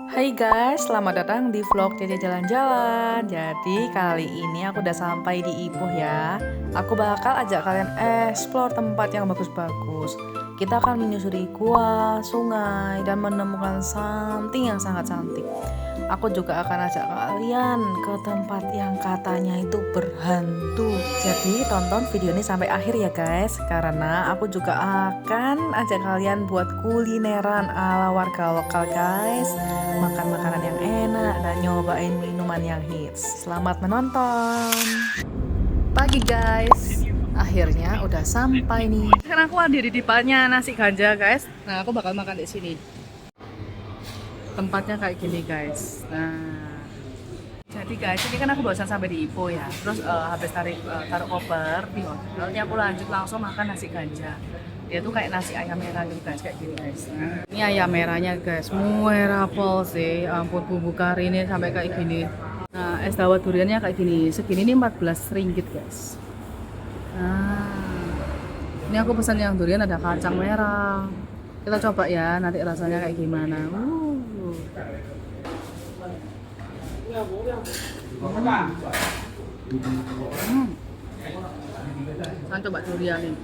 Hai guys, selamat datang di vlog Dede Jalan-Jalan. Jadi kali ini aku udah sampai di Ipoh ya. Aku bakal ajak kalian explore tempat yang bagus-bagus. Kita akan menyusuri gua, sungai, dan menemukan something yang sangat cantik. Aku juga akan ajak kalian ke tempat yang katanya itu berhantu. Jadi tonton video ini sampai akhir ya guys, karena aku juga akan ajak kalian buat kulineran ala warga lokal guys. Makan makanan yang enak dan nyobain minuman yang hits. Selamat menonton. Pagi guys, akhirnya udah sampai nih. Karena aku ada di depannya nasi ganja guys. Nah aku bakal makan di sini. Tempatnya kayak gini guys. Nah, jadi guys, ini kan aku barusan sampai di Ipoh ya. Terus habis taruh koper di hotel, ini aku lanjut langsung makan nasi ganja. Dia tuh kayak nasi ayam merah gitu guys, kayak gini guys. Nah, ini ayam merahnya guys, merah pol sih. Ampun, bumbu kari ini sampai kayak gini. Nah, es dawet duriannya kayak gini. Segini ini 14 ringgit guys. Nah, ini aku pesan yang durian ada kacang merah. Kita coba ya, nanti rasanya kayak gimana. Saya coba durian nih.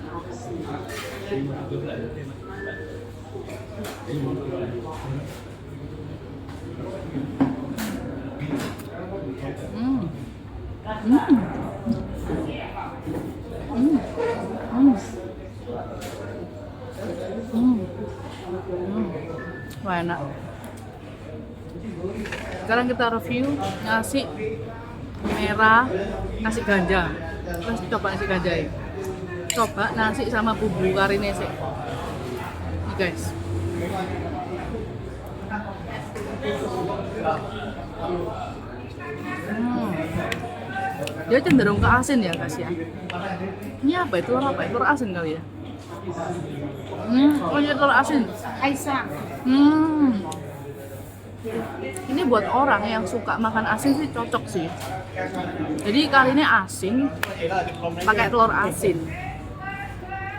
Wah, enak. Sekarang kita review nasi merah, nasi ganja. Terus coba nasi ganja ya. Coba nasi sama bumbu karine sih. Nih guys. Dia cenderung ke asin ya guys ya. Ini apa itu? Telur apa? Telur asin kali ya. Oh iya telur asin. Aisyah. Ini buat orang yang suka makan asin sih cocok sih. Jadi kali ini asin pakai telur asin.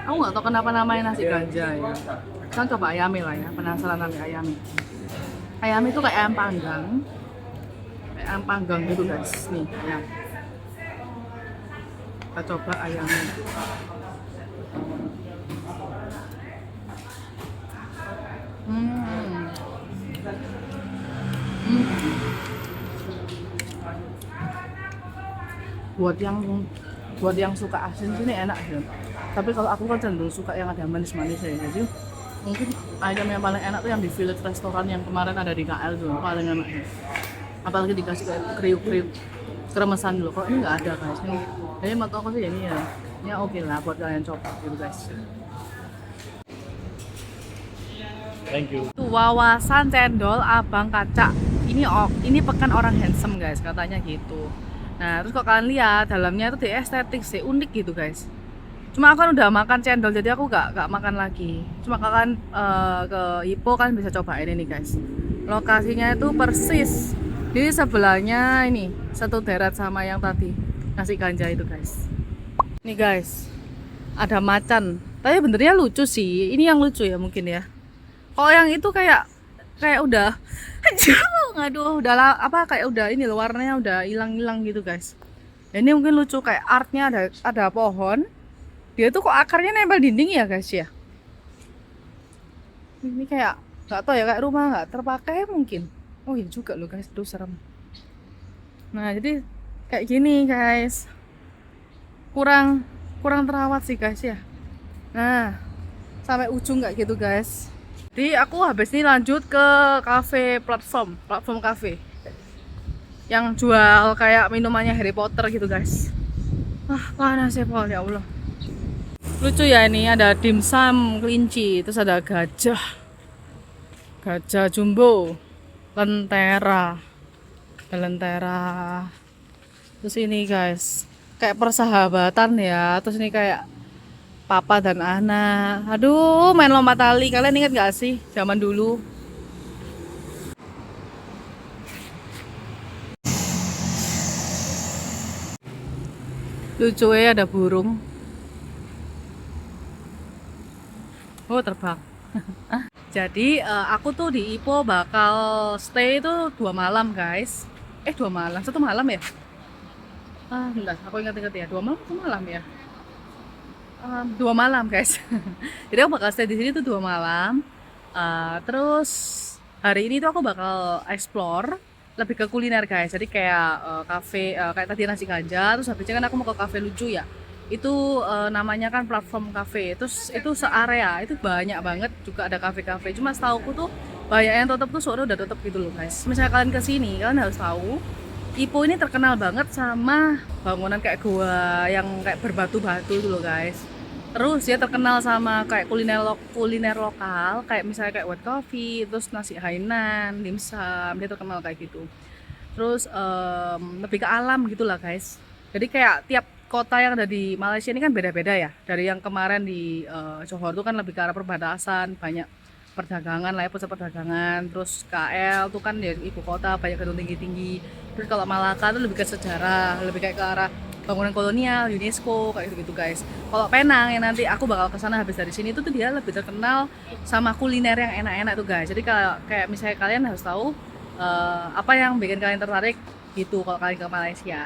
Aku nggak tahu kenapa namanya nasi ganja ya. Kan coba ayami lah ya, penasaran nanti ayami. Ayami itu kayak ayam panggang gitu guys. Nih ya. Kita coba ayami. Buat yang suka asin sih ini enak ya. Tapi kalau aku kan cenderung suka yang ada manis-manis ya. Jadi mungkin ayam yang paling enak tuh yang di Village Restoran yang kemarin ada di KL tuh paling enak. Apalagi dikasih kayak kriuk-kriuk kremesan dulu. Kalau ini nggak ada guys. Jadi menurut aku sih ini ya. Ini oke lah buat kalian coba gitu guys. Thank you. Wawasan cendol abang kaca. Ini pekan orang handsome guys katanya gitu. Nah terus kok kalian lihat dalamnya itu di estetik sih, unik gitu guys. Cuma aku kan udah makan cendol jadi aku gak makan lagi. Cuma kalian ke Ipoh kan bisa cobain ini guys. Lokasinya itu persis di sebelahnya ini satu deret sama yang tadi nasi ganja itu guys. Nih guys, ada macan. Tapi benernya lucu sih. Ini yang lucu ya mungkin ya. Kalau yang itu kayak udah aduh udah kayak udah ini loh, warnanya udah hilang-hilang gitu guys. Ini mungkin lucu kayak artnya ada pohon. Dia tuh kok akarnya nempel dinding ya guys ya. Ini kayak nggak tahu ya, kayak rumah nggak terpakai mungkin. Oh iya juga loh guys, tuh serem. Nah jadi kayak gini guys. Kurang terawat sih guys ya. Nah sampai ujung nggak gitu guys. Jadi aku habis ini lanjut ke platform cafe yang jual kayak minumannya Harry Potter gitu guys. Panas ya Paul, ya Allah. Lucu ya, ini ada dimsum kelinci, terus ada gajah jumbo, lentera, terus ini guys kayak persahabatan ya, terus ini kayak papa dan anak. Aduh, main lompat tali. Kalian ingat gak sih zaman dulu? Lucu ya, ada burung. Oh, terbang. Jadi aku tuh di Ipoh bakal stay itu 2 malam guys. 2 malam, 1 malam ya? Bentar, aku ingat-ingat ya. 2 malam, 1 malam ya? 2 malam guys. Jadi aku bakal stay di sini tuh 2 malam. Terus hari ini tuh aku bakal explore lebih ke kuliner guys. Jadi kayak cafe, kayak tadi nasi ganja. Terus habisnya kan aku mau ke cafe lucu ya. Itu namanya kan platform cafe. Terus itu searea itu banyak banget juga ada cafe-cafe. Cuma setauku tuh banyak yang tutup tuh sore udah tutup gitu loh guys. Misalnya kalian kesini, kalian harus tahu Ipoh ini terkenal banget sama bangunan kayak gua yang kayak berbatu-batu itu loh guys. Terus dia terkenal sama kayak kuliner lokal, kayak misalnya kayak white coffee, terus nasi Hainan, dimsum, dia terkenal kayak gitu. Terus lebih ke alam gitulah guys. Jadi kayak tiap kota yang ada di Malaysia ini kan beda-beda ya. Dari yang kemarin di Johor itu kan lebih ke arah perbatasan, banyak perdagangan lah ya, pusat perdagangan. Terus KL tuh kan di ibu kota banyak gedung tinggi-tinggi. Terus kalau Malaka tuh lebih ke sejarah, lebih kayak ke arah bangunan kolonial, UNESCO kayak gitu guys. Kalau Penang yang nanti aku bakal ke sana habis dari sini tuh dia lebih terkenal sama kuliner yang enak-enak tuh guys. Jadi kalau kayak misalnya kalian harus tahu apa yang bikin kalian tertarik gitu kalau kalian ke Malaysia.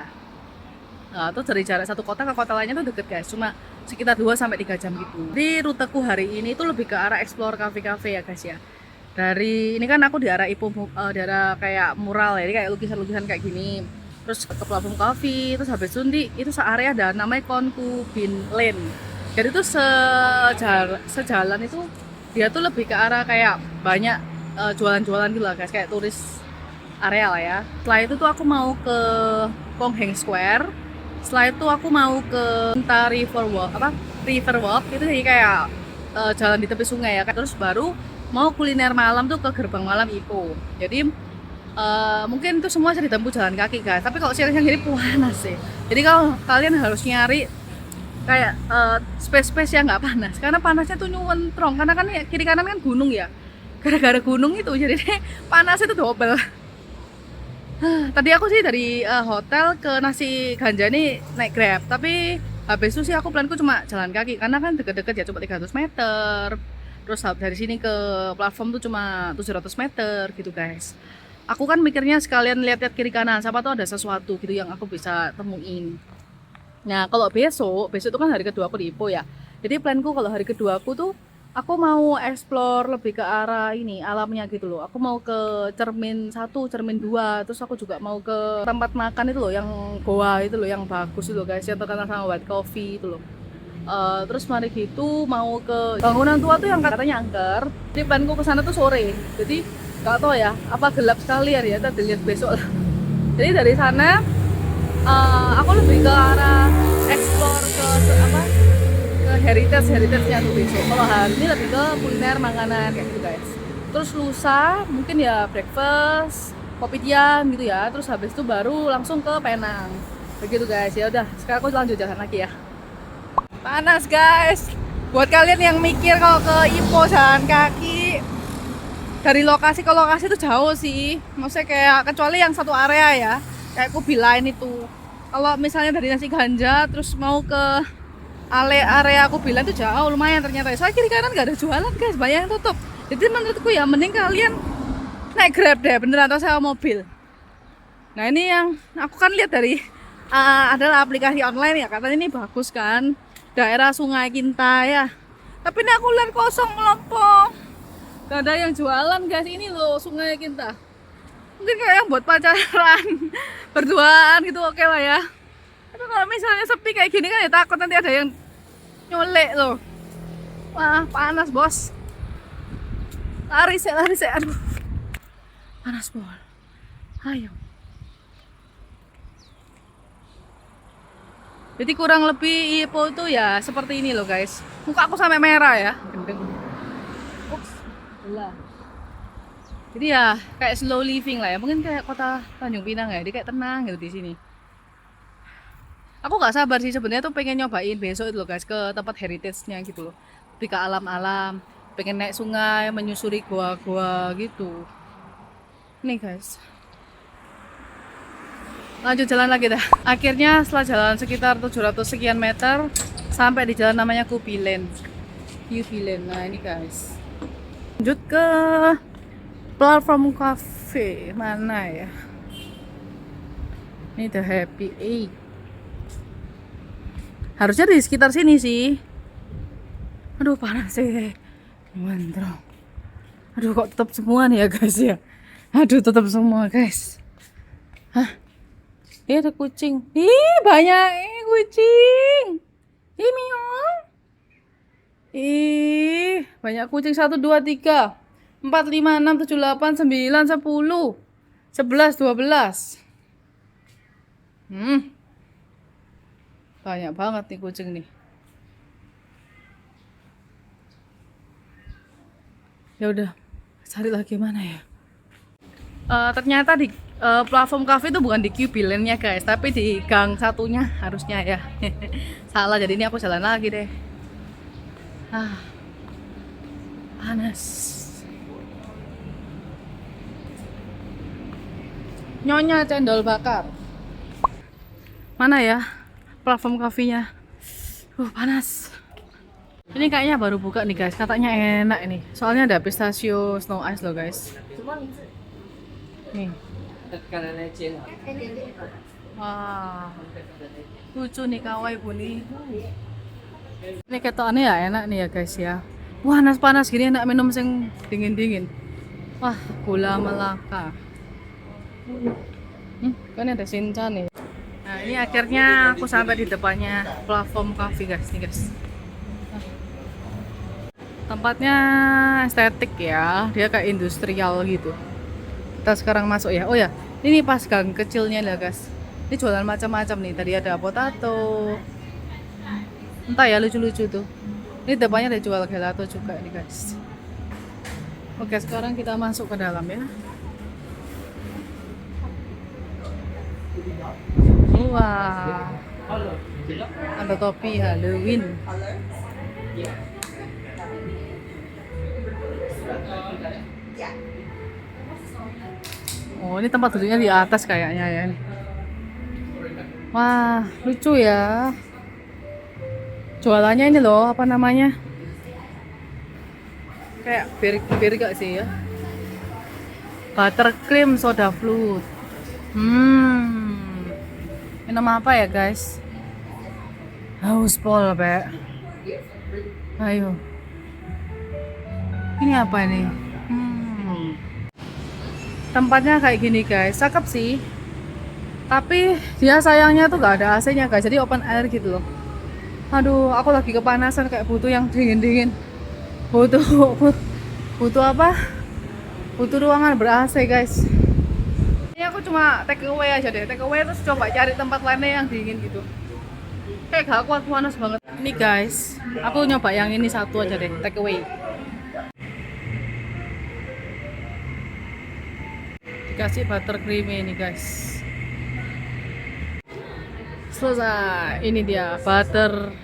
Terus dari jarak satu kota ke kota lainnya tuh deket guys, cuma sekitar 2 sampai 3 jam gitu. Di ruteku hari ini tuh lebih ke arah explore cafe-cafe ya guys ya. Dari ini kan aku di arah Ipoh, di arah kayak mural ya, jadi kayak lukisan-lukisan kayak gini. Terus ke platform coffee, terus habis itu itu searea ada namanya Konku Bin Lane. Jadi itu sejalan itu dia tuh lebih ke arah kayak banyak jualan-jualan gitu lah guys, kayak turis area lah ya. Setelah itu tuh aku mau ke Kong Heng Square. Setelah itu aku mau ke River Walk itu jadi kayak jalan di tepi sungai ya. Terus baru mau kuliner malam tuh ke Gerbang Malam Ipoh. Jadi mungkin itu semua bisa ditempuh jalan kaki guys. Tapi kalau siang-siang jadi panas sih. Jadi kalau kalian harus nyari kayak space yang nggak panas, karena panasnya tuh nyuwentrong. Karena kan ya, kiri kanan kan gunung ya. Gara-gara gunung itu jadi panasnya tuh double. Tadi aku sih dari hotel ke nasi ganja ini naik Grab, tapi habis itu sih aku planku cuma jalan kaki karena kan deket-deket ya, cuma 300 meter. Terus dari sini ke platform tuh cuma 700 meter gitu guys. Aku kan mikirnya sekalian lihat-lihat kiri kanan, siapa tuh ada sesuatu gitu yang aku bisa temuin. Nah kalau besok itu kan hari kedua aku di Ipoh ya. Jadi planku kalau hari kedua aku tuh aku mau explore lebih ke arah ini alamnya gitu loh. Aku mau ke Cermin 1, Cermin 2, terus aku juga mau ke tempat makan itu loh yang goa itu loh yang bagus itu loh guys, yang terkenal sama white coffee itu loh. Terus mari gitu mau ke bangunan tua tuh yang katanya angker. Jadi planku ke sana tuh sore. Jadi nggak tahu ya apa gelap sekalian ya, kita lihat besok lah. Jadi dari sana aku lebih ke arah explore ke heritage-nya tuh besok. Kalau hari ini lebih ke kuliner makanan kayak gitu guys. Terus lusa mungkin ya breakfast, kopi tiam gitu ya. Terus habis itu baru langsung ke Penang. Begitu guys. Ya udah, sekarang aku lanjut jalan lagi ya. Panas guys. Buat kalian yang mikir kalau ke Ipoh jalan kaki dari lokasi ke lokasi itu jauh sih. Maksudnya kayak kecuali yang satu area ya. Kayak Kubilain itu. Kalau misalnya dari nasi ganja terus mau ke area aku bilang tuh jauh lumayan ternyata. Soalnya kiri kanan gak ada jualan guys, banyak yang tutup. Jadi menurutku ya mending kalian naik Grab deh beneran atau sewa mobil. Nah ini yang aku kan lihat dari adalah aplikasi online ya, katanya ini bagus kan, daerah Sungai Kinta ya. Tapi ini aku lihat kosong melompong, gak ada yang jualan guys. Ini loh Sungai Kinta, mungkin kayak yang buat pacaran berduaan gitu oke lah ya. Tapi kalau misalnya sepi kayak gini kan ya takut nanti ada yang nyolek loh. Wah panas bos, lari sih aduh panas bol. Ayo. Jadi kurang lebih Ipoh itu ya seperti ini loh guys. Muka aku sampai merah ya. Ups, belah. Jadi ya kayak slow living lah ya. Mungkin kayak kota Tanjung Pinang ya. Jadi kayak tenang gitu di sini. Aku nggak sabar sih sebenarnya tuh pengen nyobain besok itu loh guys ke tempat heritage-nya gitu loh. Lebih ke alam-alam. Pengen naik sungai, menyusuri gua-gua gitu. Nih guys. Lanjut jalan lagi dah. Akhirnya setelah jalan sekitar 700 sekian meter sampai di jalan namanya Kubilain. Nah ini guys. Lanjut ke platform cafe mana ya? Ini The Happy Egg. Harusnya di sekitar sini sih. Aduh panas sih. Mantap. Aduh kok tetap semua nih ya guys ya. Aduh tetap semua guys. Hah? Ini ada kucing. Ih banyak kucing. Ih miau. Ih banyak kucing. 1, 2, 3, 4, 5, 6, 7, 8, 9, 10, 11, 12. Banyak banget nih kucing nih. Ya udah, cari lagi mana ya? Ternyata di platform cafe itu bukan di Q-Billion-nya guys, tapi di gang satunya harusnya ya. Salah, jadi ini aku jalan lagi deh. Panas. Nyonya cendol bakar. Mana ya platform kafenya? Panas. Ini kayaknya baru buka nih guys, katanya enak ini. Soalnya ada pistachio snow ice loh guys. Nih. Wah, lucu nih kawaii bunyi. Ini ketokannya ya enak nih ya guys ya. Wah, panas gini enak minum sing dingin-dingin. Wah, gula Melaka. Kan ada Shinchan nih. Nah, ini akhirnya aku sampai di depannya platform cafe guys nih guys. Tempatnya estetik ya, dia kayak industrial gitu. Kita sekarang masuk ya. Oh ya, ini pas gang kecilnya lah guys. Ini jualan macam-macam nih. Tadi ada potato. Entah ya lucu-lucu tuh. Ini depannya ada jual gelato juga nih guys. Oke, sekarang kita masuk ke dalam ya. Wah. Ada topi Halloween. Oh, ini tempat duduknya di atas kayaknya ya. Wah, lucu ya. Jualannya ini loh, apa namanya? Kayak bir gak sih ya? Buttercream soda float. Minum apa ya guys? Haus pol, Pak. Ayo. Ini apa ini? Tempatnya kayak gini guys, cakep sih. Tapi dia sayangnya tuh gak ada AC-nya guys, jadi open air gitu loh. Aduh, aku lagi kepanasan kayak butuh yang dingin-dingin. Butuh apa? Butuh ruangan ber-AC guys. Ini aku cuma take away aja deh. Take away terus coba cari tempat lainnya yang dingin gitu. Kayak gak kuat, panas banget. Ini guys, aku nyoba yang ini satu aja deh, take away. Dikasih buttercream ini guys. Selesai. Ini dia butter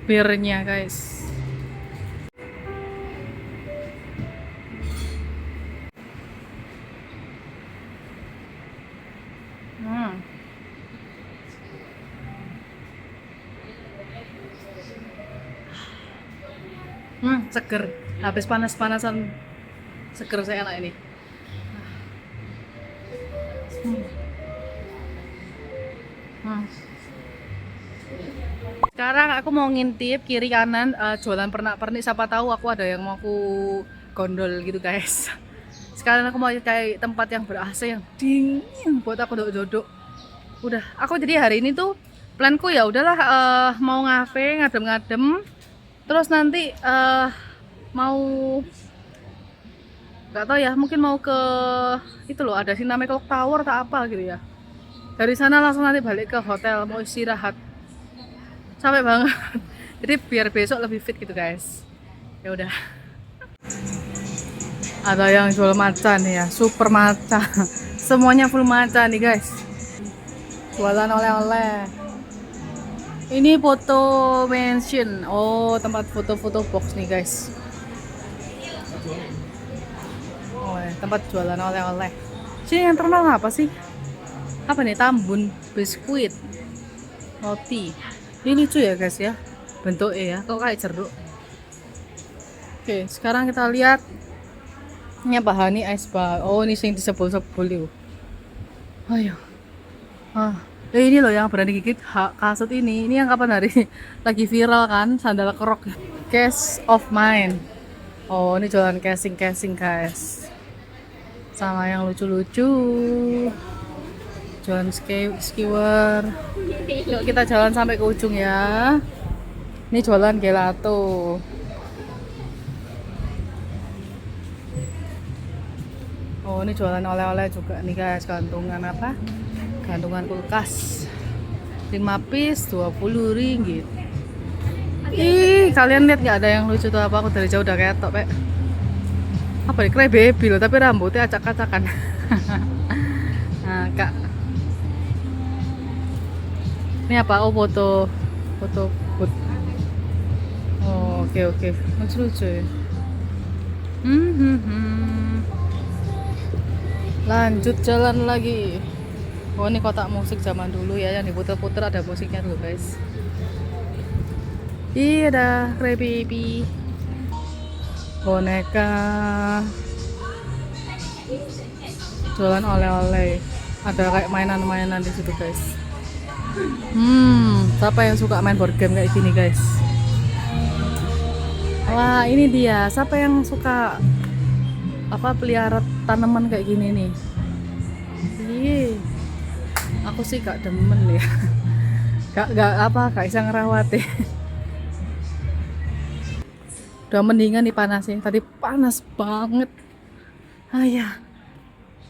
beernya guys. Seger. Habis panas-panasan seger saya enak ini. Sekarang aku mau ngintip kiri kanan jualan pernak-pernik, siapa tahu aku ada yang mau aku gondol gitu guys. Sekarang aku mau cari tempat yang ber-AC yang dingin buat aku duduk-duduk. Udah, aku jadi hari ini tuh planku ya udahlah mau ngafe, ngadem-ngadem. Terus nanti mau nggak tahu ya, mungkin mau ke itu loh, ada Siname Clock Tower atau apa gitu ya. Dari sana langsung nanti balik ke hotel, mau istirahat. Capek banget. Jadi biar besok lebih fit gitu guys. Ya udah. Ada yang jual matcha nih ya, super matcha. Semuanya full matcha nih guys. Jualan oleh-oleh. Ini foto mansion. Oh, tempat foto-foto box nih guys. Oh, tempat jualan oleh-oleh. Sini yang terkenal apa sih? Apa nih? Tambun, biskuit, roti. Ini lucu ya guys ya, bentuknya ya, kok kayak jeruk. Oke, sekarang kita lihat Ini apa honey ice bar. Oh, ini sing disebul-sebul itu. Ayo. Ini loh yang berani gigit kasut ini. Ini yang kapan hari lagi viral kan, sandal krok. Case of mine. Oh, ini jualan casing-casing guys. Sama yang lucu-lucu. Jualan skewer. Yuk kita jalan sampai ke ujung ya. Ini jualan gelato. Oh, ini jualan oleh-oleh juga nih guys. Gantungan apa? Gantungan kulkas. 5 piece 20 ringgit. Ih, kalian lihat nggak ada yang lucu tuh apa? Aku dari jauh udah ketok, Pak. Apa nih? Cry baby loh, tapi rambutnya acak-acakan. Nah, Kak. Ini apa? Oh, foto food. Oh, oke. Lucu-lucu ya. Lanjut jalan lagi. Oh, ini kotak musik zaman dulu ya, yang diputer-puter ada musiknya dulu guys. Iya dah, Cry baby. Boneka. Jualan oleh-oleh. Ada kayak mainan-mainan di situ guys. Siapa yang suka main board game kayak gini guys? Wah, ini dia. Siapa yang suka pelihara tanaman kayak gini nih? Ih, aku sih gak demen ya. Gak bisa ngerawat ya. Udah mendingan dipanasin. Tadi panas banget. Ayah.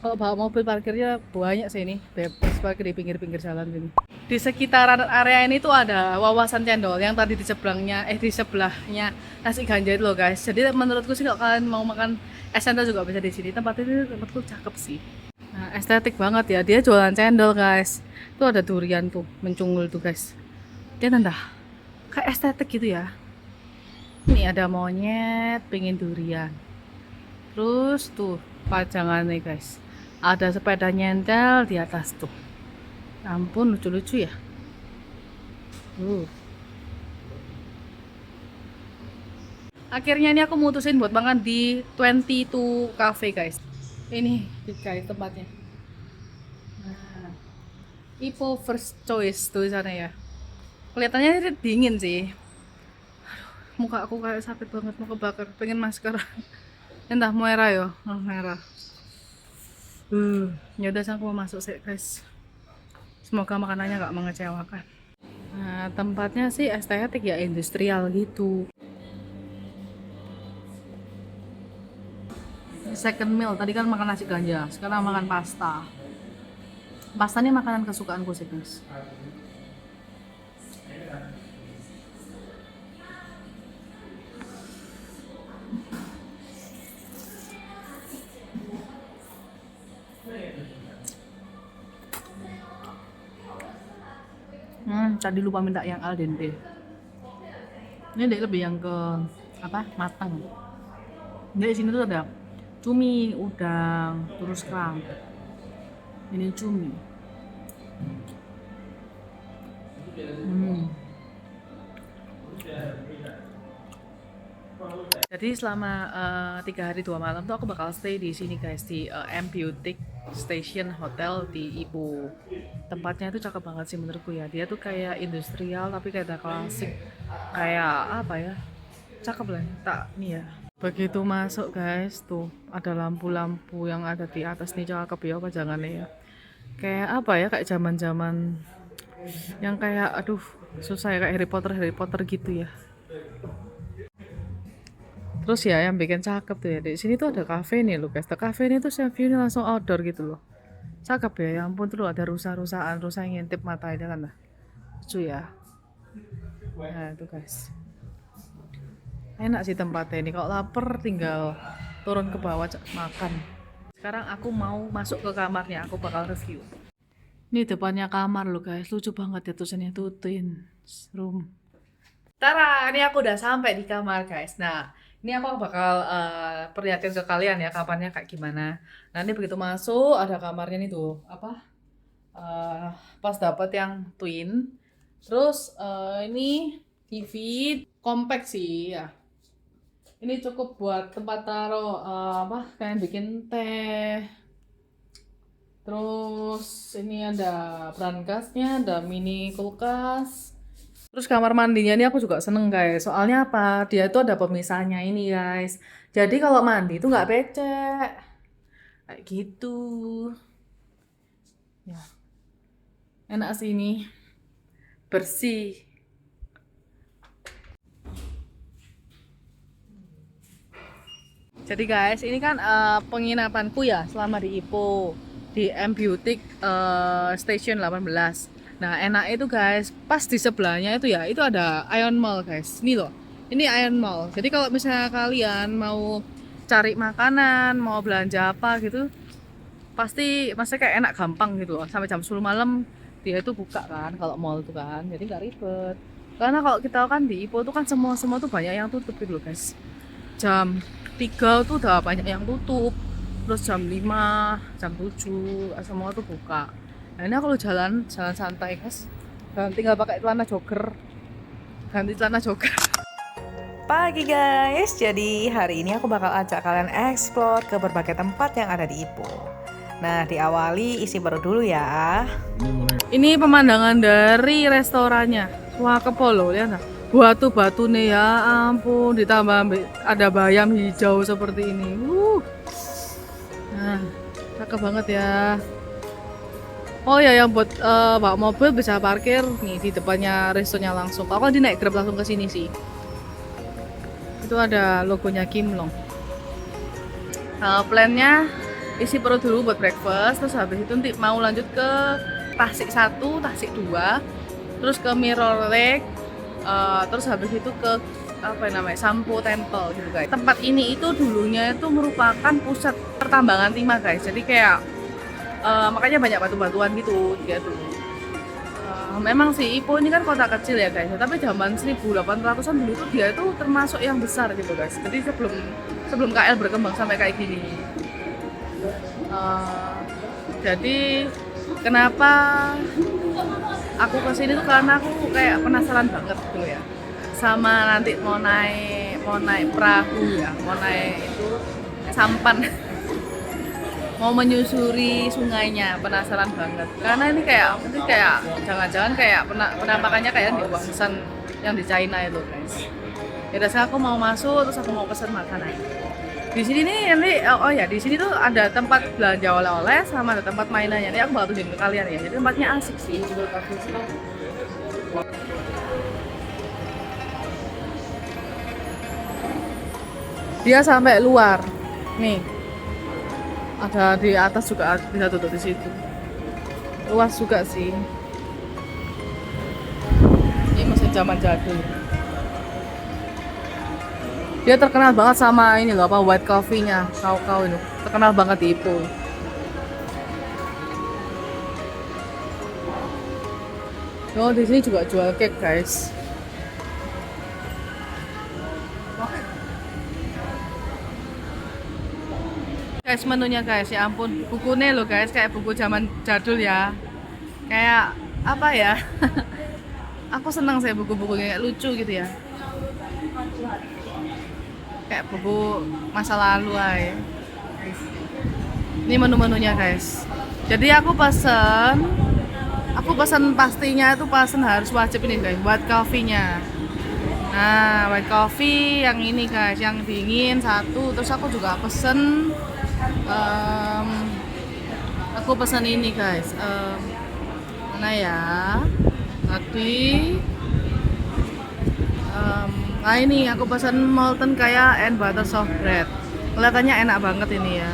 Kalau bawa mobil parkirnya banyak sih ini. Bebas parkir di pinggir-pinggir jalan sini. Di sekitaran area ini tuh ada wawasan cendol yang tadi di sebelahnya nasi ganja itu loh guys. Jadi menurutku sih kalau kalian mau makan es cendol juga bisa di sini. Tempat ini tempatku cakep sih. Nah, estetik banget ya. Dia jualan cendol guys. Tuh ada durian tuh, mencungul tuh guys. Dia nanda kayak estetik gitu ya. Ini ada monyet pengen durian. Terus tuh pajangannya guys. Ada sepeda nyentel di atas tuh. Ampun, lucu-lucu ya. Akhirnya ini aku mutusin buat makan di 22 Cafe guys. Ini guys tempatnya. Nah, Ipo First Choice tulisannya ya. Kelihatannya ini dingin sih. Aduh, muka aku kayak sakit banget, mau kebakar. Pengen masker. Entah merah ya, merah. Ya udah, aku mau masuk sih guys. Semoga makanannya gak mengecewakan. Nah, tempatnya sih estetik ya, industrial gitu. Second meal, tadi kan makan nasi ganja, sekarang makan pasta. Pasta ini makanan kesukaanku sih guys. Tadi lupa minta yang al dente. Ini deh lebih yang ke matang. Di sini tuh ada cumi, udang, terus kerang. Ini cumi. Jadi selama 3 hari 2 malam tuh aku bakal stay di sini guys, di M Boutique Station Hotel di Ipoh. Tempatnya itu cakep banget sih menurutku ya. Dia tuh kayak industrial tapi kayak klasik, kayak apa ya? Cakep lah. Tak nih ya. Begitu masuk guys, tuh ada lampu-lampu yang ada di atas nih, cakep ya pajangannya ya. Kayak apa ya? Kayak zaman-zaman yang kayak aduh susah ya, kayak Harry Potter gitu ya. Terus ya yang bikin cakep tuh ya, di sini tuh ada kafe nih loh guys. The cafe ini tuh view-nya langsung outdoor gitu loh. Cakep ya, ya ampun, tuh ada rusa-rusaan, rusa yang ngintip mata ini kan. Lucu ya. Nah itu guys. Enak sih tempatnya ini, kalau lapar tinggal turun ke bawah makan. Sekarang aku mau masuk ke kamarnya, aku bakal review. Ini depannya kamar loh guys, lucu banget ya tulisannya tuh twins room. Tara, ini aku udah sampai di kamar guys. Nah, ini aku bakal perlihatin ke kalian ya kamarnya kayak gimana. Nanti begitu masuk ada kamarnya nih tuh pas dapet yang twin. Terus ini TV compact sih ya. Ini cukup buat tempat taruh apa kayak bikin teh. Terus ini ada brankasnya, ada mini kulkas. Terus kamar mandinya ini aku juga seneng guys. Soalnya apa? Dia tuh ada pemisahnya ini guys. Jadi kalau mandi itu nggak becek. Kayak gitu. Ya, enak sih ini. Bersih. Jadi guys, ini kan penginapanku ya selama di Ipoh di M Beauty Station 18. Nah, enak itu guys, pas di sebelahnya itu ya, itu ada Ion Mall guys. Ini loh. Ini Ion Mall. Jadi kalau misalnya kalian mau cari makanan, mau belanja apa gitu, pasti kayak enak gampang gitu loh. Sampai jam 10 malam dia itu buka kan kalau mall itu kan. Jadi nggak ribet. Karena kalau kita kan di Ipoh tuh kan semua tuh banyak yang tutup gitu loh guys. Jam 3 tuh udah banyak yang tutup, terus jam 5, jam 7 semua tuh buka. Nah ini aku jalan santai guys, dan tinggal pakai celana jogger, ganti celana jogger. Pagi guys, jadi hari ini aku bakal ajak kalian explore ke berbagai tempat yang ada di Ipoh. Nah diawali isi perut dulu ya. Ini pemandangan dari restorannya, wah kepolo lihat. Batu-batu nih ya ampun, ditambah ada bayam hijau seperti ini. Nah, cakep banget ya. Oh ya, yang buat bawa mobil bisa parkir nih di depannya restonya langsung. Kalau di naik Grab langsung ke sini sih. Itu ada logonya Kimlong. Plannya isi perut dulu buat breakfast, terus habis itu nanti mau lanjut ke Tasik 1, Tasik 2, terus ke Mirror Lake. Terus habis itu ke apa namanya Sampo Temple gitu guys. Tempat ini itu dulunya itu merupakan pusat pertambangan timah guys. Jadi kayak makanya banyak batu-batuan gitu dia dulu. Memang sih Ipoh ini kan kota kecil ya guys. Tapi zaman 1800-an dulu tuh dia itu termasuk yang besar gitu guys. Jadi sebelum KL berkembang sampai kayak gini. Jadi kenapa aku kesini tuh karena aku kayak penasaran banget gitu ya, sama nanti mau naik perahu ya, mau naik itu sampan, mau menyusuri sungainya, penasaran banget. Karena ini kayak jangan-jangan kayak penampakannya kayak di Huangshan yang di China itu guys. Ya dasar aku mau masuk terus aku mau pesen makanan. Di sini nih nanti di sini tuh ada tempat belanja oleh-oleh sama ada tempat mainannya. Ini aku bakal tunjukin ke kalian ya. Jadi tempatnya asik sih. Dia sampai luar. Nih. Ada di atas juga bisa tutup di situ. Luas juga sih. Ini masih zaman jadul. Dia terkenal banget sama ini loh, apa white coffee-nya, kau ini. Terkenal banget di Ipoh. Oh, di sini juga jual cake, guys. Guys, menunya guys, ya ampun, bukunya loh guys, kayak buku zaman jadul ya. Kayak apa ya? Aku senang sih buku-bukunya, kayak lucu gitu ya. Kayak buku masa lalu aja. Ini menu-menunya guys. Jadi aku pesen pastinya itu harus wajib ini guys, white coffee-nya. Nah, white coffee yang ini guys, yang dingin satu. Terus aku juga pesen ini guys. Mana ya? Tadi nah ini aku pesan molten kayak and butter soft bread. Kelihatannya enak banget ini ya.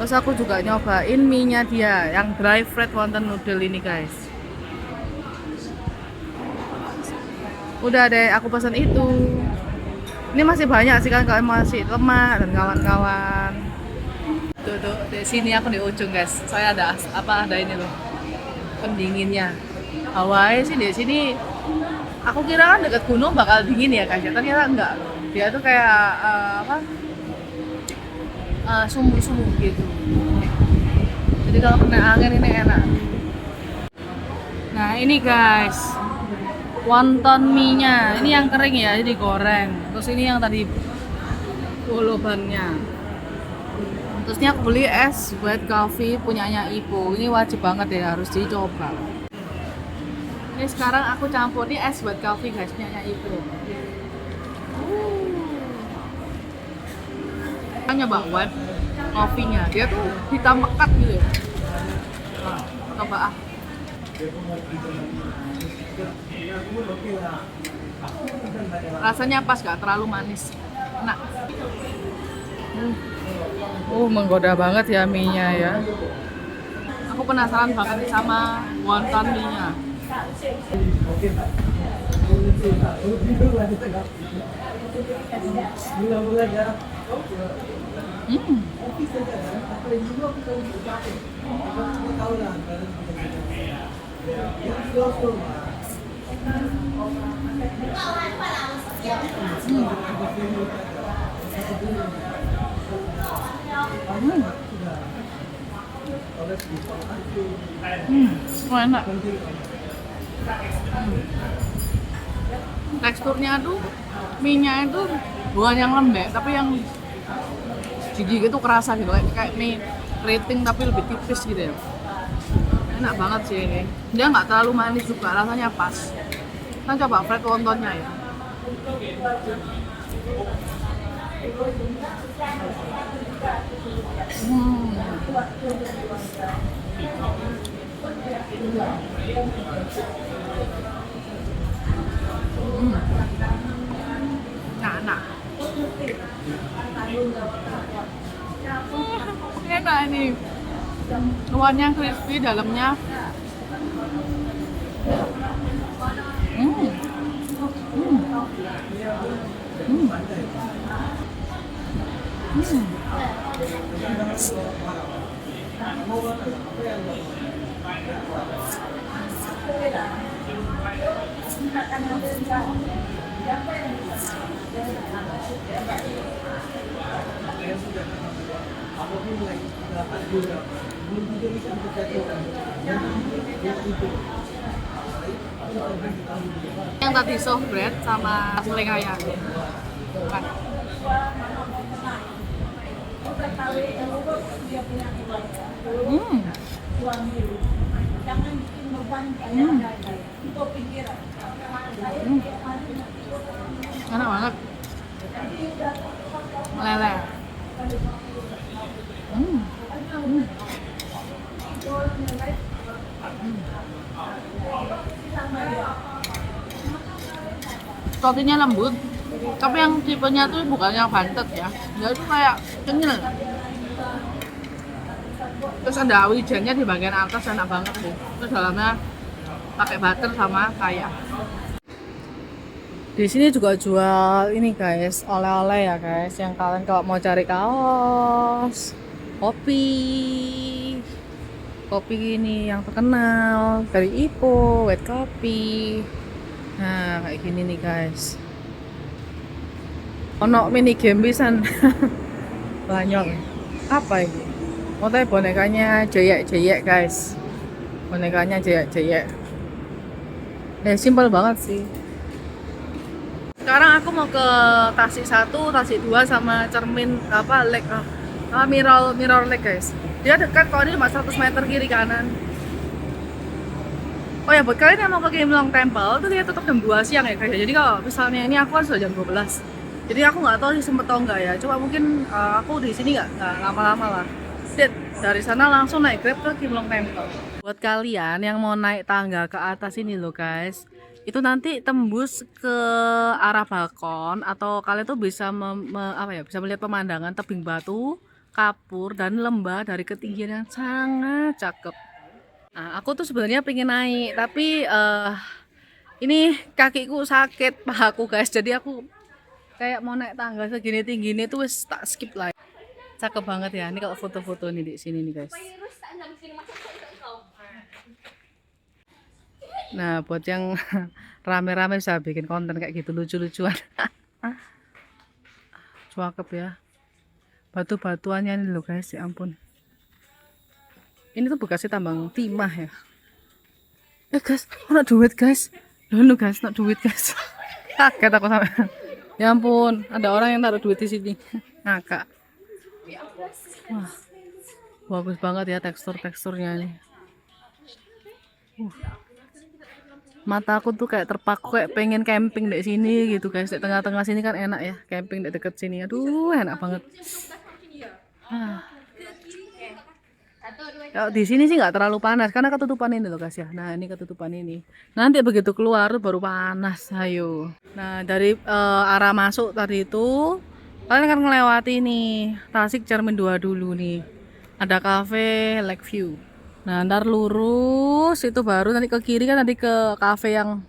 Terus aku juga nyobain mie-nya dia yang dry fried wonton noodle ini guys. Udah deh aku pesan itu. Ini masih banyak sih kan, kalau masih lemak dan kawan-kawan. Tuh di sini aku di ujung guys. Saya ada ini loh. Pendinginnya. Hawaii sih di sini. Aku kira kan dekat gunung bakal dingin ya guys, ternyata enggak. Dia tuh kayak sumur-sumur gitu. Jadi kalau kena angin ini enak. Nah ini guys, wonton mie-nya. Ini yang kering ya, jadi digoreng. Terus Terus ini yang tadi bolobannya. Terus ini aku beli es white coffee punyanya Ibu. Ini wajib banget ya, harus dicoba. Ini sekarang aku campur nih es white coffee guys, punyanya Ibu. Kita nyoba white coffee-nya, dia tuh hitam pekat gitu ya. Nah, coba ah. Rasanya pas, gak terlalu manis. Enak. Menggoda banget ya mie-nya ya. Aku penasaran banget sama wonton mie-nya. Enak. Teksturnya tuh mie-nya itu bukan yang lembek, tapi yang gigi itu kerasa gitu, kayak mie keriting tapi lebih tipis gitu ya. Enak banget sih ini. Dia nggak terlalu manis juga, rasanya pas. Kita coba fried wontonnya ya. Nah. Enak ini. Luarnya crispy, dalamnya yang tadi soft bread sama selai kaya. Bukan. Enak banget. Meleleh. Rotinya lembut, tapi yang tipenya tuh bukan yang bantet ya, dia tuh kayak kenyal. Terus ada wijennya di bagian atas, enak banget sih. Terus dalamnya pakai butter sama kaya. Di sini juga jual ini guys, oleh-oleh ya guys, yang kalian kalau mau cari kaos, kopi ini yang terkenal dari Ipo, white coffee. Nah, kayak gini nih guys. Ono mini game pisan. Banyak. Apa ini? Motonya bonekanya jeyek guys. Bonekanya jeyek. Simpel banget sih. Sekarang aku mau ke Tasik 1, Tasik 2 sama cermin mirror lake guys. Dia dekat kok, ini cuma 100 meter kiri kanan. Oh ya, buat kalian yang mau ke Kim Long Temple itu dia tutup jam 2 siang ya guys. Jadi kalau misalnya ini aku kan sudah jam 12. Jadi aku nggak tahu sih sempet atau enggak ya. Cuma mungkin aku di sini nggak lama-lama lah. Dari sana langsung naik Grab ke Kim Long Temple. Buat kalian yang mau naik tangga ke atas ini loh guys, itu nanti tembus ke arah balkon atau kalian tuh bisa bisa melihat pemandangan tebing batu, kapur dan lembah dari ketinggian yang sangat cakep. Nah, aku tuh sebenarnya pengen naik, tapi ini kakiku sakit, pahaku guys. Jadi aku kayak mau naik tangga segini tinggi ini tuh wis tak skip lah. Cakep banget ya. Ini kalau foto-foto nih di sini nih guys. Nah, buat yang rame-rame bisa bikin konten kayak gitu lucu-lucuan. Cakep ya. Batu-batuannya nih loh guys, ya ampun. Ini tuh bekasnya tambang timah ya. Guys, nak duit guys. Dulu guys, nak duit guys. Kaget aku sama. Ya ampun, ada orang yang taruh duit di sini. Ngakak. Wah, bagus banget ya teksturnya ini. Mata aku tuh kayak terpaku, kayak pengen camping di sini gitu guys. Di tengah-tengah sini kan enak ya, camping di deket sini. Aduh, enak banget. Kalau di sini sih nggak terlalu panas karena ketutupan ini loh guys ya. Nah ini ketutupan ini. Nanti begitu keluar tuh baru panas. Ayo. Nah dari arah masuk tadi itu kalian akan melewati nih Tasik Cermin 2 dulu nih. Ada cafe Lakeview. Nah ntar lurus itu baru nanti ke kiri kan nanti ke cafe yang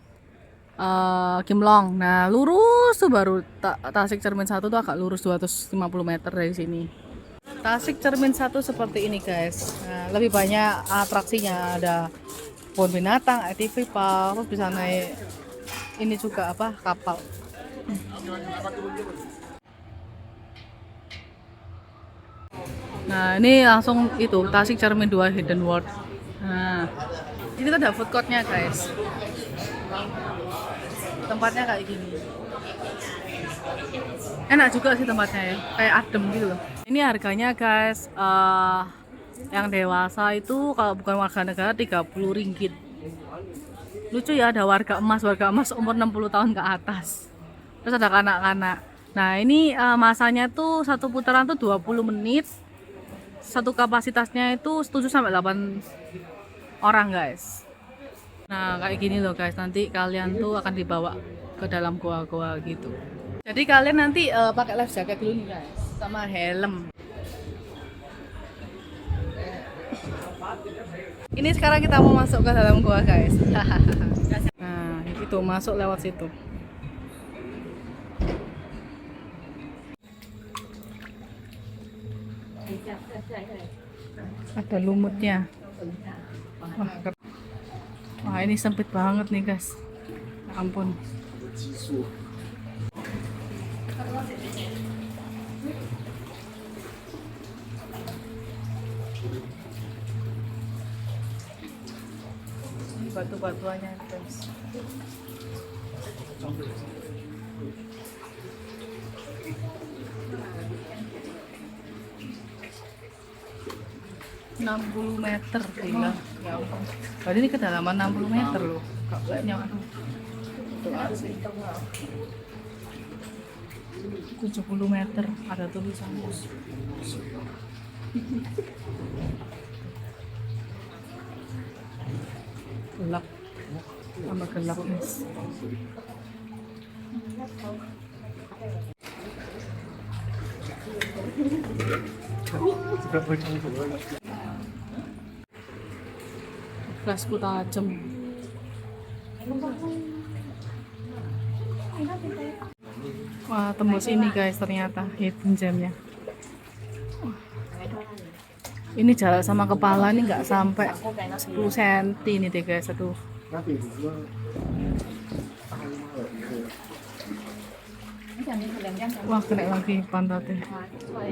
Kimlong. Nah lurus tuh baru Tasik Cermin 1 tuh agak lurus 250 meter dari sini. Tasik Cermin 1 seperti ini guys. Nah, lebih banyak atraksinya, ada kebun binatang, ATV park, terus bisa naik ini juga apa kapal. Nah ini langsung itu Tasik Cermin 2 Hidden World. Nah ini tuh ada food courtnya guys. Tempatnya kayak gini. Enak juga sih tempatnya ya, kayak adem gitu loh. Ini harganya guys, yang dewasa itu kalau bukan warga negara 30 ringgit. Lucu ya, ada warga emas umur 60 tahun ke atas. Terus ada kanak-kanak. Nah ini masanya tuh satu putaran tuh 20 menit. Satu kapasitasnya itu 7-8 orang guys. Nah kayak gini loh guys, nanti kalian tuh akan dibawa ke dalam goa-goa gitu. Jadi kalian nanti pakai life jacket dulu nih guys, sama helm. Ini sekarang kita mau masuk ke dalam goa guys. Nah itu masuk lewat situ. Ada lumutnya. Wah ini sempit banget nih guys. Ya ampun. Batu-batuannya guys. ...60 meter gila. Ya ampun. Berarti ini kedalaman 60 meter loh. Kayaknya aduh. 70 meter ada tulisannya. Gelap, tambah gelap guys. Gelasku tajam. Wah tembus ini guys ternyata hidden gemnya. Ini jarak sama kepala ini nggak sampai 10 cm ini deh guys. Aduh. Wah kena lagi pantatnya.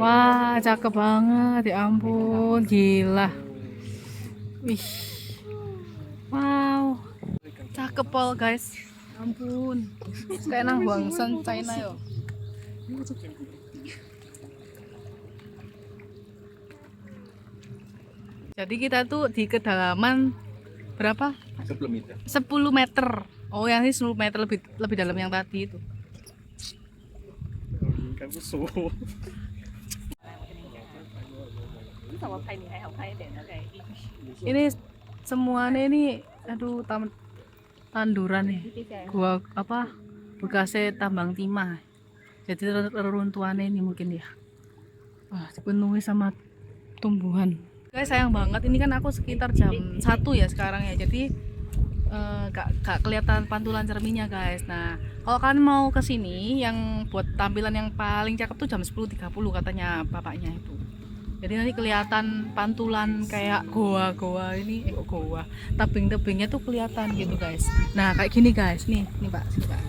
Wah cakep banget ya ampun gila. Wih. Wow. Cakep pol guys. Ampun. Kayak nang Huangshan China yo. Jadi kita tuh di kedalaman berapa? 10 meter. 10 meter. Oh, yang ini 10 meter lebih dalam yang tadi itu. Kan suhu. Ini semuanya ini aduh tanduran nih. Gua apa? Bekasnya tambang timah. Jadi reruntuhannya ini mungkin ya. Wah, dipenuhi sama tumbuhan. Guys sayang banget ini kan aku sekitar jam 1 ya sekarang ya, jadi gak kelihatan pantulan cerminnya guys. Nah kalau kalian mau kesini yang buat tampilan yang paling cakep tuh jam 10.30 katanya bapaknya itu. Jadi nanti kelihatan pantulan kayak goa-goa ini, goa, tebing-tebingnya tuh kelihatan gitu guys. Nah kayak gini guys, nih pak, sini pak.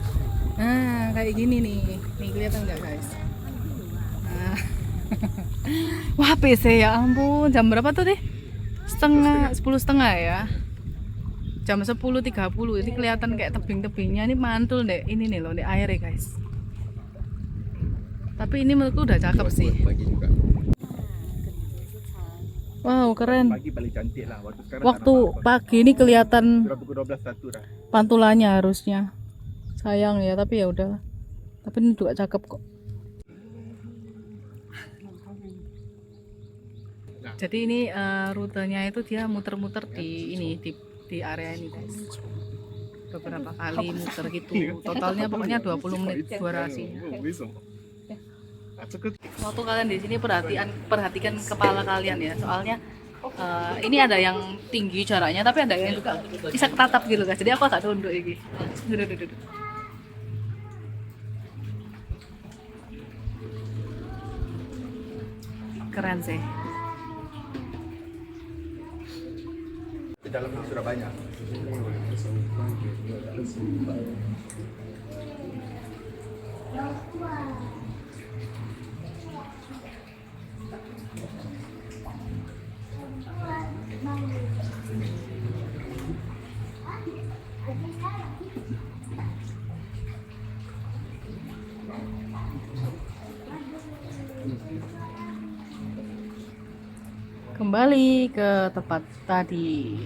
Nah kayak gini nih kelihatan nggak guys? Nah. Wah PC ya ampun, jam berapa tuh deh? 10:30 ya. Jam 10.30 ini kelihatan kayak tebing-tebingnya ini mantul deh, ini nih loh di air ya guys. Tapi ini menurutku udah cakep sih. Pagi juga. Wow, keren. Pagi paling cantik lah. Waktu sekarang Waktu pagi ini kelihatan sudah pukul 12 satu dah. pantulannya harusnya. Sayang ya, tapi ya udah. Tapi ini juga cakep kok. Jadi ini rutenya itu dia muter-muter di ini di area ini guys. Beberapa kali muter gitu. Totalnya pokoknya 20 menit durasinya. Waktu kalian di sini perhatikan kepala kalian ya. Soalnya ini ada yang tinggi jaraknya, tapi ada yang juga bisa ketatap gitu guys. Jadi aku agak tunduk ini. Duduk. Keren sih. Di dalam sudah banyak. Kembali ke tempat tadi.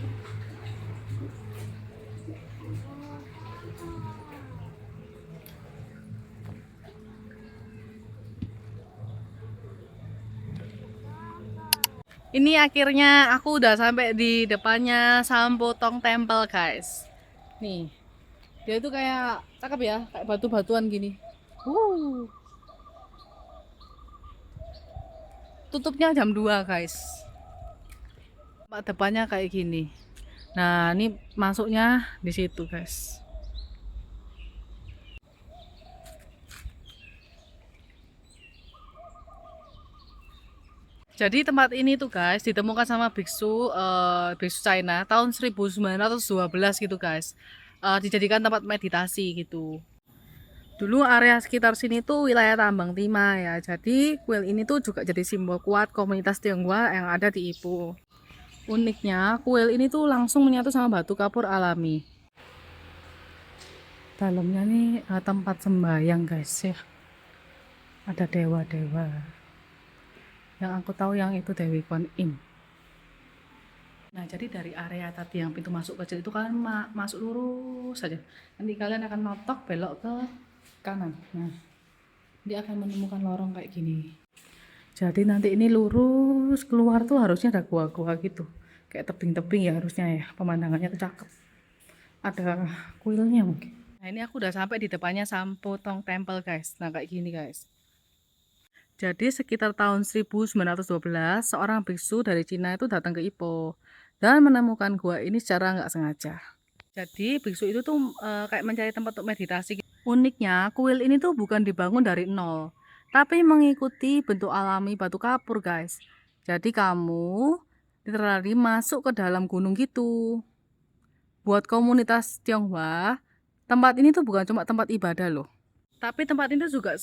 Ini akhirnya aku udah sampai di depannya Sampotong Temple guys. Nih, dia itu kayak cakep ya, kayak batu-batuan gini. Tutupnya jam 2 guys. Tempat depannya kayak gini. Nah, ini masuknya di situ guys. Jadi tempat ini tuh guys ditemukan sama biksu China tahun 1912 gitu guys. Dijadikan tempat meditasi gitu. Dulu area sekitar sini tuh wilayah tambang timah ya. Jadi kuil ini tuh juga jadi simbol kuat komunitas Tionghoa yang ada di Ipoh. Uniknya kuil ini tuh langsung menyatu sama batu kapur alami. Dalamnya nih tempat sembahyang guys ya. Ada dewa-dewa. Yang aku tahu yang itu Dewi Kwan Im. Nah, jadi dari area tadi yang pintu masuk kecil itu kalian masuk lurus saja. Nanti kalian akan notok belok ke kanan. Nah, dia akan menemukan lorong kayak gini. Jadi nanti ini lurus keluar tuh harusnya ada gua-gua gitu. Kayak tebing-tebing ya harusnya ya. Pemandangannya tuh cakep. Ada kuilnya mungkin. Nah, ini aku udah sampai di depannya Sampotong Temple guys. Nah, kayak gini guys. Jadi sekitar tahun 1912, seorang biksu dari Cina itu datang ke Ipoh dan menemukan gua ini secara nggak sengaja. Jadi biksu itu tuh kayak mencari tempat untuk meditasi. Uniknya, kuil ini tuh bukan dibangun dari nol, tapi mengikuti bentuk alami batu kapur guys. Jadi kamu literally masuk ke dalam gunung gitu. Buat komunitas Tionghoa, tempat ini tuh bukan cuma tempat ibadah loh. Tapi tempat ini juga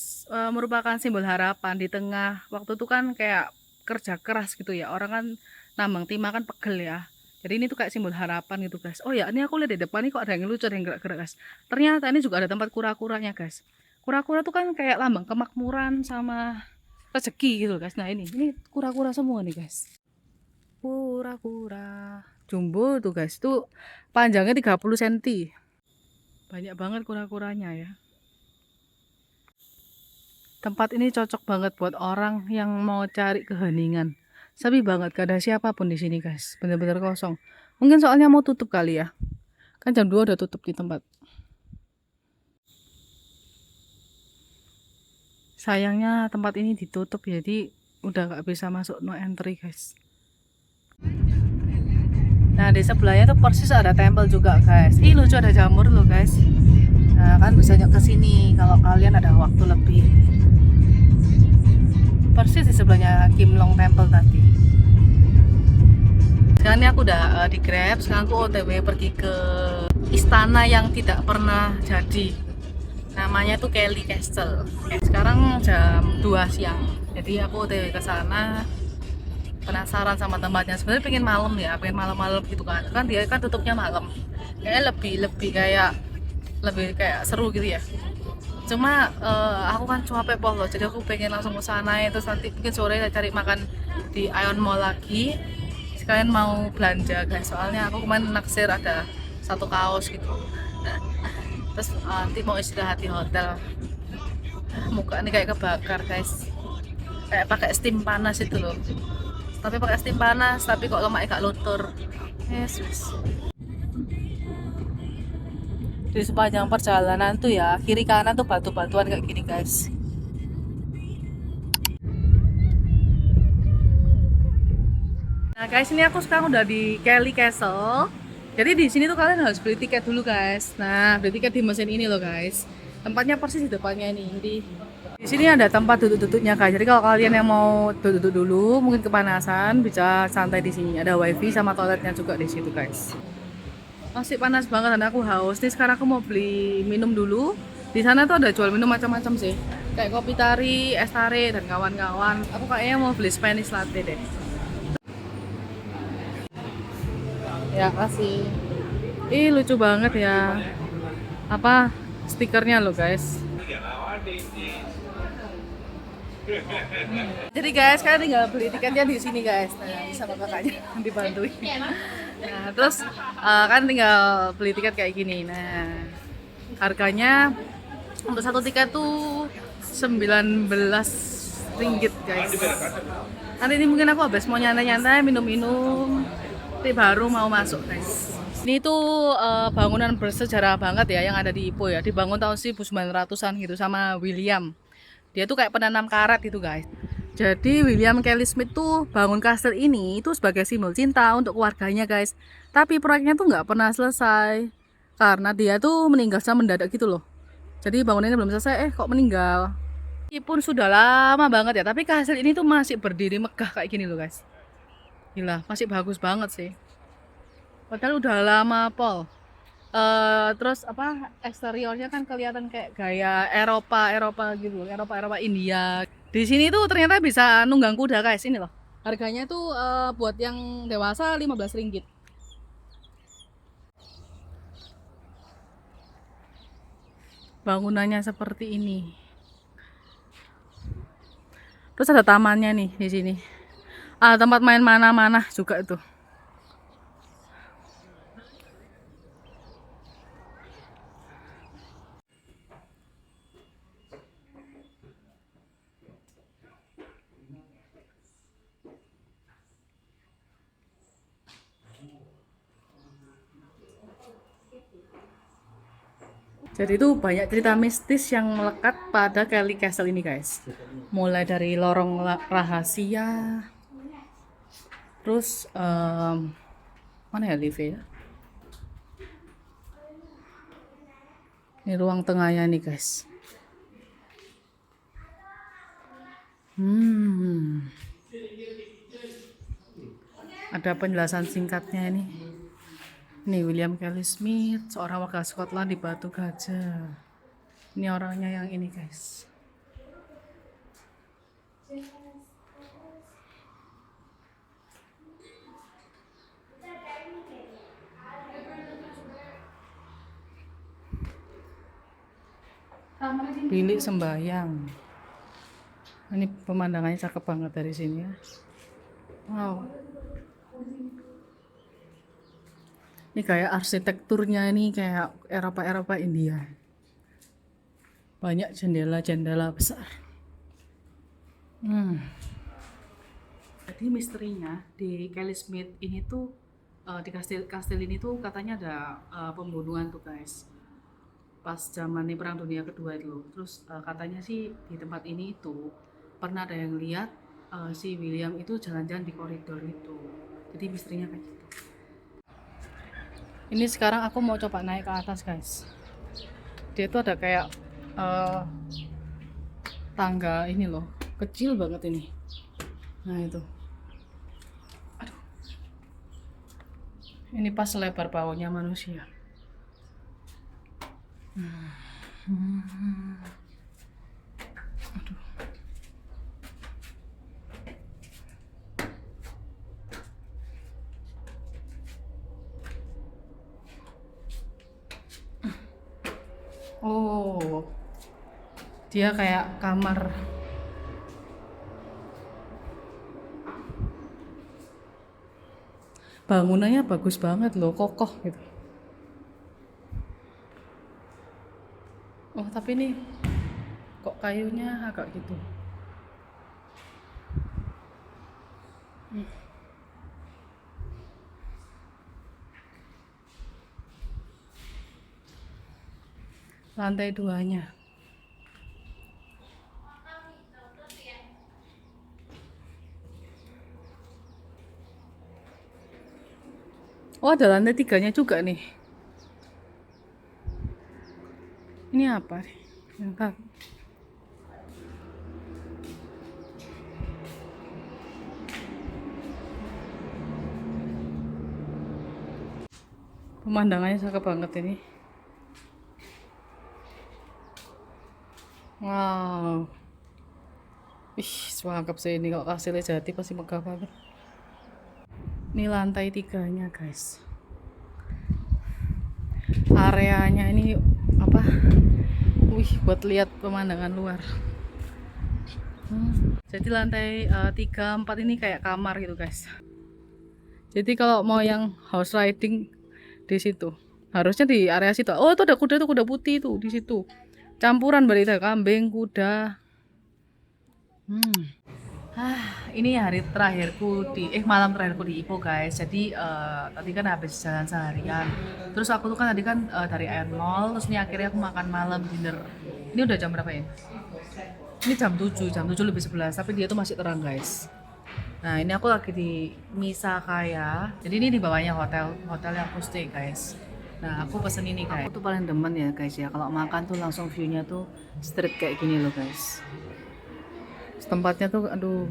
merupakan simbol harapan di tengah waktu itu kan kayak kerja keras gitu ya. Orang kan nambang timah kan pegel ya. Jadi ini tuh kayak simbol harapan gitu guys. Oh ya, ini aku lihat di depan ini kok ada yang lucu, ada yang gerak-gerak guys. Ternyata ini juga ada tempat kura-kuranya guys. Kura-kura tuh kan kayak lambang kemakmuran sama rezeki gitu guys. Nah ini kura-kura semua nih guys. Kura-kura jumbo tuh guys. Tuh panjangnya 30 cm. Banyak banget kura-kuranya ya. Tempat ini cocok banget buat orang yang mau cari keheningan. Sepi banget, gak ada siapapun di sini guys. Bener-bener kosong. Mungkin soalnya mau tutup kali ya. Kan jam 2 udah tutup di tempat. Sayangnya tempat ini ditutup jadi udah gak bisa masuk no entry guys. Nah di sebelahnya tuh persis ada temple juga guys. Ih lucu, ada jamur loh guys. Nah kan bisa ke sini kalau kalian ada waktu lebih. Persis di sebelahnya Kim Long Temple tadi. Sekarang ini aku udah di Grab. Sekarang aku OTW pergi ke istana yang tidak pernah jadi. Namanya tuh Kelly Castle. Sekarang jam 2 siang. Jadi aku OTW ke sana. Penasaran sama tempatnya. Sebenarnya pengen malam ya, pengen malam-malam gitu kan. Kan dia kan tutupnya malam. Kayaknya lebih kayak seru gitu ya. Cuma aku kan capek loh, jadi aku pengen langsung ke sana, terus nanti mungkin sore cari makan di Ion Mall lagi. Sekalian mau belanja guys, soalnya aku kemarin naksir ada satu kaos gitu. Terus nanti mau istirahat di hotel. Muka ini kayak kebakar guys, kayak pakai steam panas itu loh. Tapi pakai steam panas, tapi kok lemaknya gak luntur. Yesus. Di sepanjang perjalanan tuh ya, kiri kanan tuh batu-batuan kayak gini guys. Nah guys, ini aku sekarang udah di Kelly Castle. Jadi di sini tuh kalian harus beli tiket dulu guys. Nah, beli tiket di mesin ini loh guys. Tempatnya persis di depannya ini. Jadi di sini ada tempat duduk-duduknya guys. Jadi kalau kalian yang mau duduk-duduk dulu, mungkin kepanasan, bisa santai di sini. Ada wifi sama toiletnya juga di situ guys. Masih panas banget dan aku haus. Nih sekarang aku mau beli minum dulu. Di sana tuh ada jual minum macam-macam sih. Kayak kopi tari, es tare dan kawan-kawan. Aku kayaknya mau beli Spanish latte deh. Ya kasih. Ih lucu banget ya. Apa stikernya lo guys. Jadi guys, kalian tinggal beli tiketnya di sini guys. Nah, sama kakaknya dibantuin. Nah, terus kan tinggal beli tiket kayak gini. Nah, harganya untuk satu tiket tuh 19 ringgit guys. Nanti ini mungkin aku habis mau nyantai-nyantai, minum-minum, nanti baru mau masuk guys. Ini tuh bangunan bersejarah banget ya yang ada di Ipoh ya. Dibangun tahun 1900-an gitu sama William. Dia tuh kayak penanam karet gitu guys. Jadi William Kelly Smith tuh bangun kastil ini itu sebagai simbol cinta untuk keluarganya guys. Tapi proyeknya tuh nggak pernah selesai karena dia tuh meninggal secara mendadak gitu loh. Jadi bangunannya belum selesai, kok meninggal. Meskipun sudah lama banget ya, tapi kastil ini tuh masih berdiri megah kayak gini loh guys. Gila, masih bagus banget sih. Padahal udah lama pol. Terus apa eksteriornya kan kelihatan kayak gaya Eropa gitu, Eropa India. Di sini tuh ternyata bisa nunggang kuda guys, ini loh. Harganya tuh buat yang dewasa 15 ringgit. Bangunannya seperti ini. Terus ada tamannya nih di sini. Tempat main mana-mana juga itu. Jadi itu banyak cerita mistis yang melekat pada Kelly Castle ini guys. Mulai dari lorong rahasia, terus mana ya lift ya? Ini ruang tengahnya nih guys. Ada penjelasan singkatnya ini. Ini William Kelly Smith, seorang warga Scotland di Batu Gajah. Ini orangnya yang ini guys. Bilik sembahyang. Ini pemandangannya cakep banget dari sini ya. Wow. Ini kayak arsitekturnya ini kayak Eropa India. Banyak jendela-jendela besar. Jadi misterinya di Kelly Smith ini tuh di kastil ini tuh katanya ada pembunuhan tuh guys. Pas zaman Perang Dunia Kedua itu. Terus katanya sih di tempat ini itu pernah ada yang lihat si William itu jalan-jalan di koridor itu. Jadi misterinya kayak gitu. Ini sekarang aku mau coba naik ke atas guys. Dia tuh ada kayak tangga ini loh, kecil banget ini. Nah itu. Aduh. Ini pas lebar bawahnya manusia. Aduh. Oh, Dia kayak kamar. Bangunannya bagus banget loh, kokoh gitu. Oh, tapi ini kok kayunya agak gitu. Lantai 2-nya. Oh, ada lantai 3-nya juga nih. Ini apa? Bentar. Pemandangannya cakep banget ini. Wow. Ih, cakep sih ini, kalau kasih Jati pasti megah banget. Ini lantai 3-nya, guys. Areanya ini apa? Wih, buat lihat pemandangan luar. Jadi lantai 3, 4 ini kayak kamar gitu, guys. Jadi kalau mau yang house riding di situ, harusnya di area situ. Oh, itu ada kuda tuh, kuda putih tuh di situ. Campuran berarti ada kambing, kuda. Ini hari terakhirku di malam terakhirku di Ipoh, guys. Jadi tadi kan habis jalan seharian. Terus aku tuh kan tadi kan dari Air Mall, terus ini akhirnya aku makan malam dinner. Ini udah jam berapa ya? Ini jam 7 lebih 11, tapi dia tuh masih terang, guys. Nah, ini aku lagi di Misakaya. Jadi ini di bawahnya hotel yang aku stay, guys. Nah, aku pesen ini, guys. Aku tuh paling demen ya, guys ya. Kalau makan tuh langsung view-nya tuh street kayak gini loh, guys. Tempatnya tuh aduh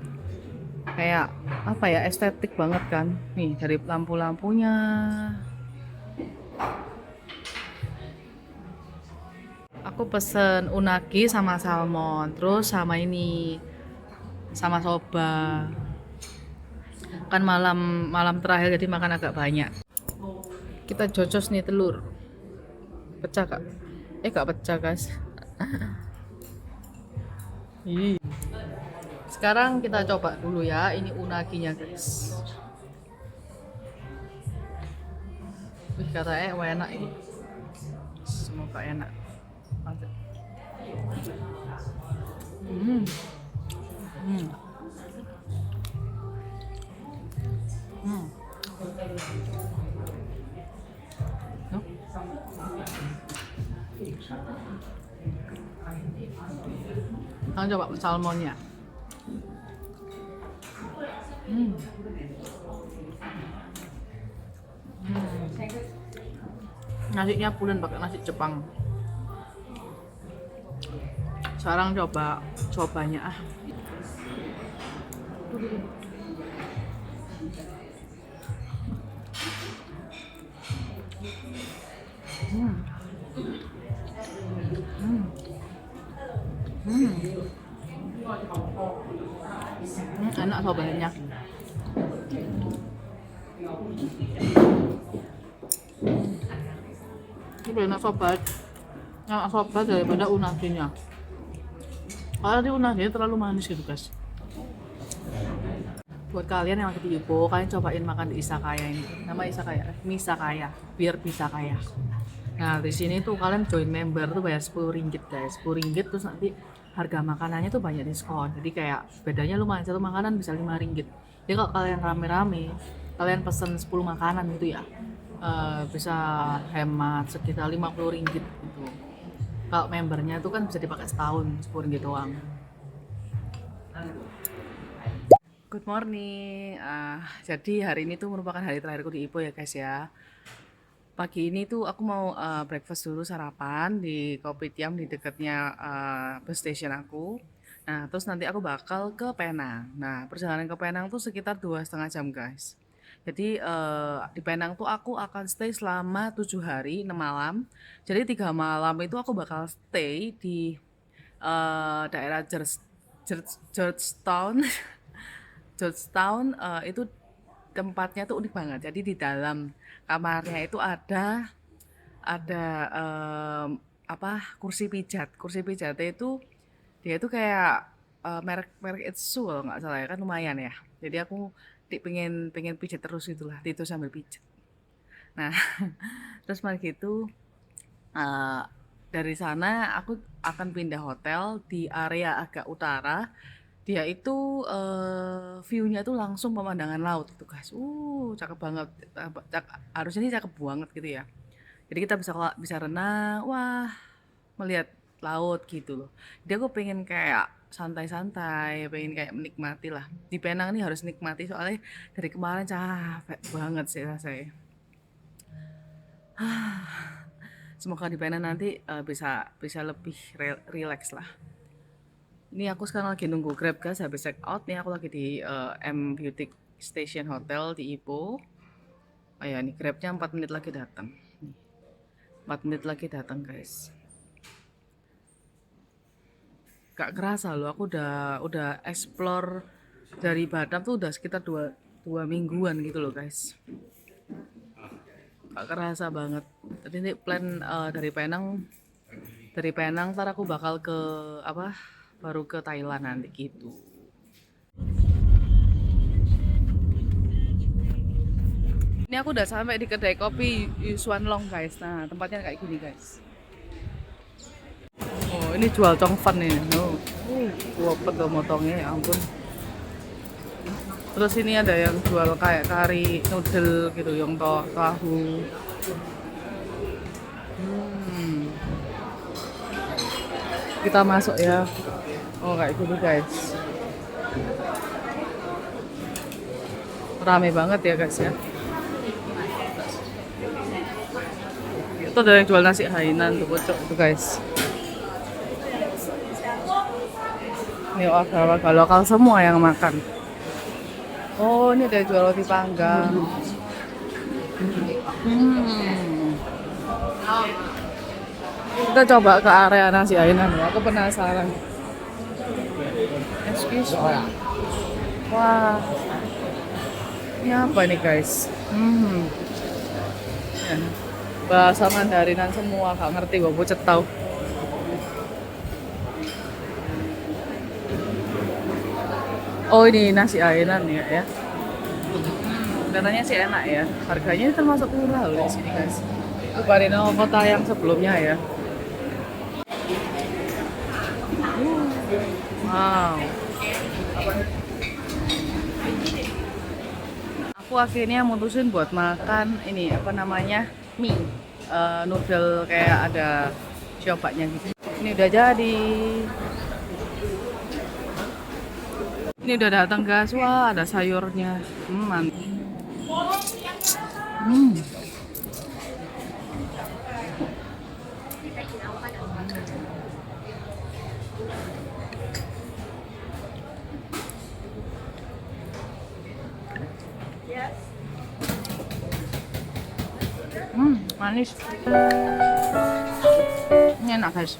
kayak apa ya, estetik banget kan. Nih, dari lampu-lampunya. Aku pesen unagi sama salmon, terus sama ini sama soba. Kan malam terakhir jadi makan agak banyak. Kita jocos nih telur. Pecah kak? Gak pecah, guys. Sekarang kita coba dulu ya, ini unaginya, guys. Wih, katanya enak ini. Semoga enak. Sekarang coba salmonnya. Nasinya pulen pakai nasi Jepang. Sekarang coba sobanya ah. Enak sobanya. Ini enak sobat daripada unaginya. Karena di unaginya terlalu manis gitu, guys. Buat kalian yang lagi di Ipoh, kalian cobain makan di Izakaya ini. Nama Izakaya, Misakaya, biar bisa kaya. Nah, di sini tuh kalian join member tuh bayar 10 ringgit, guys. 10 ringgit terus nanti harga makanannya tuh banyak diskon. Jadi kayak bedanya lumayan, satu makanan bisa 5 ringgit. Jadi kalau kalian rame-rame, kalian pesen 10 makanan gitu ya, bisa hemat sekitar 50 ringgit gitu. Kalau membernya tuh kan bisa dipakai setahun, 10 ringgit doang. Good morning. Jadi hari ini tuh merupakan hari terakhirku di Ipoh ya, guys ya. Pagi ini tuh aku mau breakfast dulu, sarapan di Kopitiam di dekatnya bus station aku. Nah, terus nanti aku bakal ke Penang. Nah, perjalanan ke Penang tuh sekitar 2,5 jam, guys. Jadi di Penang tuh aku akan stay selama 7 hari 6 malam. Jadi 3 malam itu aku bakal stay di daerah Georgetown. Georgetown itu tempatnya tuh unik banget. Jadi di dalam kamarnya itu ada apa kursi pijat. Kursi pijatnya itu Dia itu kayak merek Itsu kalau nggak salah ya, kan lumayan ya. Jadi aku pengen pijat terus itulah, itu sambil pijat. Nah, terus malah gitu eh, dari sana aku akan pindah hotel di area agak utara. Dia itu view-nya tuh langsung pemandangan laut itu guys. Cakep banget. Harusnya ini cakep banget gitu ya. Jadi kita bisa renang, wah melihat laut gitu loh. Jadi aku pengen kayak santai-santai, pengen kayak menikmati lah. Di Penang ini harus nikmati soalnya dari kemarin capek banget sih rasanya. Semoga di Penang nanti bisa lebih relax lah. Ini aku sekarang lagi nunggu Grab guys, habis check out nih aku lagi di M Beauty Station Hotel di Ipoh. Oh ya, ini Grabnya 4 menit lagi datang. 4 menit lagi datang guys. Gak kerasa loh, aku udah explore dari Batam tuh udah sekitar 2 mingguan gitu loh guys. Gak kerasa banget. Tadi ini plan dari Penang ntar aku bakal ke baru ke Thailand nanti gitu. Ini aku udah sampai di kedai kopi Yusuan Long guys. Nah, tempatnya kayak gini guys. Oh, ini jual congfan nih. Gua pegel motongnya, ya ampun. Terus ini ada yang jual kayak kari noodle gitu, yang tahu. Kita masuk ya. Oh, kayak gitu guys. Rame banget ya guys ya. Itu ada yang jual nasi Hainan tuh pojok itu guys. Ini warga lokal semua yang makan. Oh, ini ada yang jual roti panggang. Kita coba ke area nasi Hainan ya. Aku penasaran. Excuse me. Wah. Ini apa nih guys? Ya. Bahasa Mandarinan semua, gak ngerti gue pucet tau. Oh, ini nasi Hainan ya. Katanya sih enak ya. Harganya termasuk murah loh di sini guys. Dibanding kota yang sebelumnya ya. Wow. Aku akhirnya mutusin buat makan ini mie noodle kayak ada siopaknya gitu. Ini udah jadi. Ini udah datang guys. Wah, ada sayurnya. Mantap. Manis. Ini enak guys.